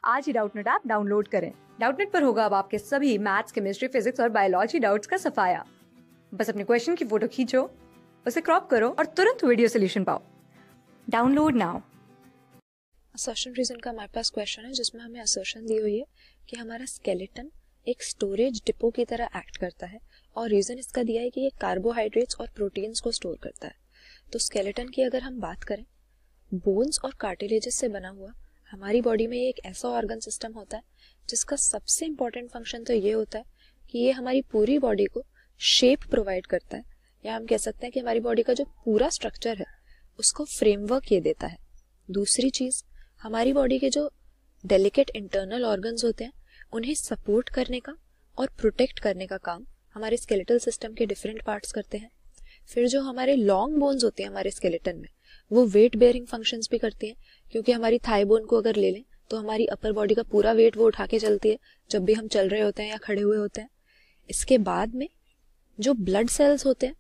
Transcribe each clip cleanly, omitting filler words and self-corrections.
आज ही Doubtnut app download करें। Doubtnut पर होगा अब आपके सभी मैथ्स, केमिस्ट्री, फिजिक्स और बायोलॉजी डाउट्स का सफाया। बस अपने क्वेश्चन की फोटो खींचो, उसे क्रॉप करो और तुरंत वीडियो सोल्यूशन पाओ। Download now. असर्शन रीजन का हमारे पास क्वेश्चन है जिसमें हमें असर्शन दी हुई है कि हमारा स्केलेटन एक स्टोरेज डिपो की तरह एक्ट करता है और रीजन इसका दिया है कि ये कार्बोहाइड्रेट्स और प्रोटीन्स को स्टोर करता है। तो स्केलेटन की अगर हम बात करें, बोन्स और कार्टिलेजेस से बना हुआ हमारी बॉडी में ये एक ऐसा ऑर्गन सिस्टम होता है जिसका सबसे इंपॉर्टेंट फंक्शन तो ये होता है कि ये हमारी पूरी बॉडी को शेप प्रोवाइड करता है, या हम कह सकते हैं कि हमारी बॉडी का जो पूरा स्ट्रक्चर है उसको फ्रेमवर्क ये देता है। दूसरी चीज, हमारी बॉडी के जो डेलिकेट इंटरनल ऑर्गन्स होते हैं उन्हें सपोर्ट करने का और प्रोटेक्ट करने का काम हमारे स्केलेटल सिस्टम के डिफरेंट पार्ट्स करते हैं। फिर जो हमारे लॉन्ग बोन्स होते हैं हमारे स्केलेटन में, वो वेट बेयरिंग फंक्शंस भी करती हैं, क्योंकि हमारी थाई बोन को अगर ले लें तो हमारी अपर बॉडी का पूरा वेट वो उठा के चलती है जब भी हम चल रहे होते हैं या खड़े हुए होते हैं। इसके बाद में जो ब्लड सेल्स होते हैं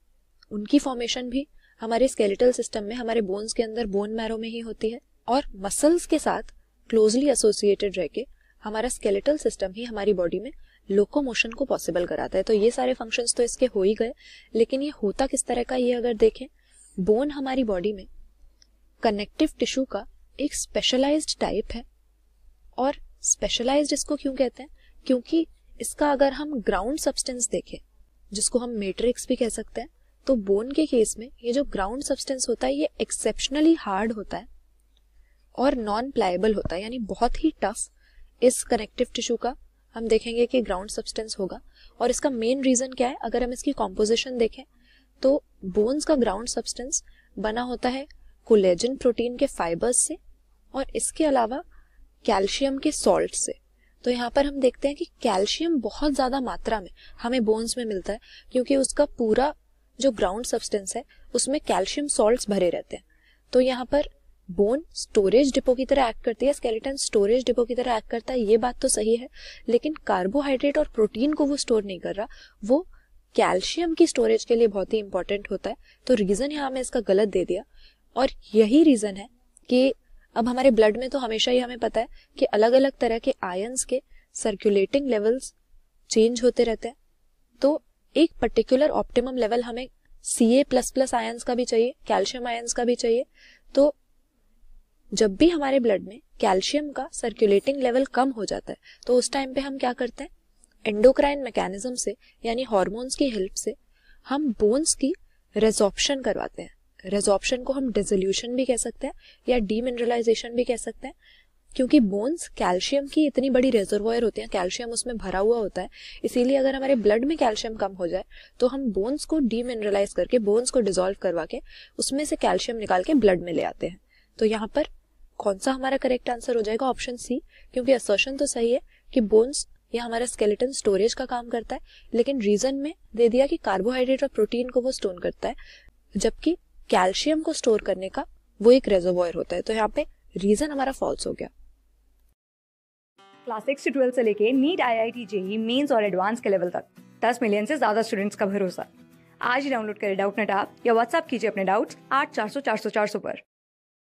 उनकी फॉर्मेशन भी हमारे स्केलेटल सिस्टम में हमारे बोन्स के अंदर बोन मैरो में ही होती है, और मसल्स के साथ क्लोजली एसोसिएटेड रह के हमारा स्केलेटल सिस्टम ही हमारी बॉडी में लोकोमोशन को पॉसिबल कराता है। तो ये सारे फंक्शंस तो इसके हो ही गए, लेकिन ये होता किस तरह का, ये अगर देखें, बोन हमारी बॉडी में कनेक्टिव टिश्यू का एक स्पेशलाइज्ड टाइप है। और स्पेशलाइज्ड इसको क्यों कहते हैं, क्योंकि इसका अगर हम ग्राउंड सब्सटेंस देखें जिसको हम मैट्रिक्स भी कह सकते हैं, तो बोन के केस में ये जो ग्राउंड सब्सटेंस होता है ये एक्सेप्शनली हार्ड होता है और नॉन प्लायबल होता है, यानी बहुत ही टफ इस कनेक्टिव टिश्यू का हम देखेंगे कि ग्राउंड सब्सटेंस होगा। और इसका मेन रीजन क्या है, अगर हम इसकी कॉम्पोजिशन देखें तो बोन्स का ग्राउंड सब्सटेंस बना होता है कोलेजन प्रोटीन के फाइबर्स से और इसके अलावा कैल्शियम के सॉल्ट से। तो यहाँ पर हम देखते हैं कि कैल्शियम बहुत ज्यादा मात्रा में हमें बोन्स में मिलता है, क्योंकि उसका पूरा जो ग्राउंड सब्सटेंस है उसमें कैल्शियम सॉल्ट्स भरे रहते हैं। तो यहाँ पर बोन स्टोरेज डिपो की तरह एक्ट करती है, स्केलेटन स्टोरेज डिपो की तरह एक्ट करता है, ये बात तो सही है, लेकिन कार्बोहाइड्रेट और प्रोटीन को वो स्टोर नहीं कर रहा, वो कैल्शियम की स्टोरेज के लिए बहुत ही इंपॉर्टेंट होता है। तो रीजन यहाँ में इसका गलत दे दिया, और यही रीजन है कि अब हमारे ब्लड में तो हमेशा ही हमें पता है कि अलग अलग तरह के आयंस के सर्कुलेटिंग लेवल्स चेंज होते रहते हैं। तो एक पर्टिकुलर ऑप्टिमम लेवल हमें Ca++ आयंस का भी चाहिए, कैल्शियम आयंस का भी चाहिए। तो जब भी हमारे ब्लड में कैल्शियम का सर्कुलेटिंग लेवल कम हो जाता है तो उस टाइम पे हम क्या करते हैं, एंडोक्राइन मैकेनिज्म से यानी हार्मोन्स की हेल्प से हम बोन्स की रेजॉर्प्शन करवाते हैं। रेजॉर्प्शन को हम डिसोल्यूशन भी कह सकते हैं या डीमिनरलाइजेशन भी कह सकते हैं, क्योंकि बोन्स कैल्शियम की इतनी बड़ी रिजर्वॉयर होती हैं, कैल्शियम उसमें भरा हुआ होता है। इसीलिए अगर हमारे ब्लड में कैल्शियम कम हो जाए तो हम बोन्स को डीमिनरलाइज करके, बोन्स को डिसॉल्व करवा के उसमें से कैल्शियम निकाल के ब्लड में ले आते हैं। तो यहाँ पर कौन सा हमारा करेक्ट आंसर हो जाएगा, ऑप्शन सी, क्योंकि असर्शन तो सही है कि बोन्स या हमारा स्केलेटन स्टोरेज का काम करता है, लेकिन रीजन में दे दिया कि कार्बोहाइड्रेट और प्रोटीन को वो स्टोर करता है, जबकि कैल्शियम को स्टोर करने का वो एक रिजर्वॉयर होता है। तो यहाँ पे रीजन हमारा फॉल्स हो गया। क्लास 6 से 12 से लेके नीट, IIT, JEE मेंस और एडवांस के लेवल तक 10 मिलियन से ज्यादा स्टूडेंट्स का भरोसा। आज ही डाउनलोड करें डाउटनेट ऐप या व्हाट्सएप कीजिए अपने डाउट्स 8400 400 400 पर।